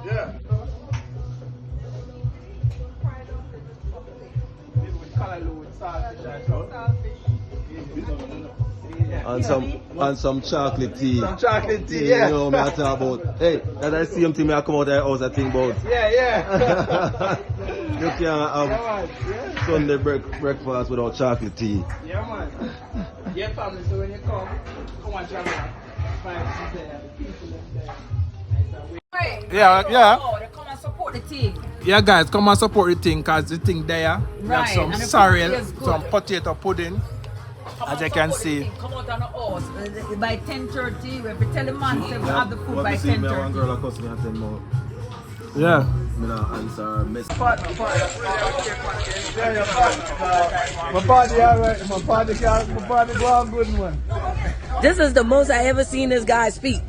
Yeah. And some chocolate tea. Some chocolate tea, yeah. You know me I talk about. Hey, that's the same thing I come out of the house I think about. Yeah. You can't have Sunday breakfast without chocolate tea. Yeah, man. Yeah, family, so when you come on Jamaica, find there, the people in there. Yeah. Oh, they come and support the team. Yeah, guys, come and support the thing because the thing there. We have some and the cereal, food is good. some potato pudding. As you can see. Come out on the house by 10:30. We have to tell the man to have the food by 10:30. One girl across me and 10 more. Yeah. Me not answer message. My party alright. My party go on good one. This is the most I ever seen this guy speak.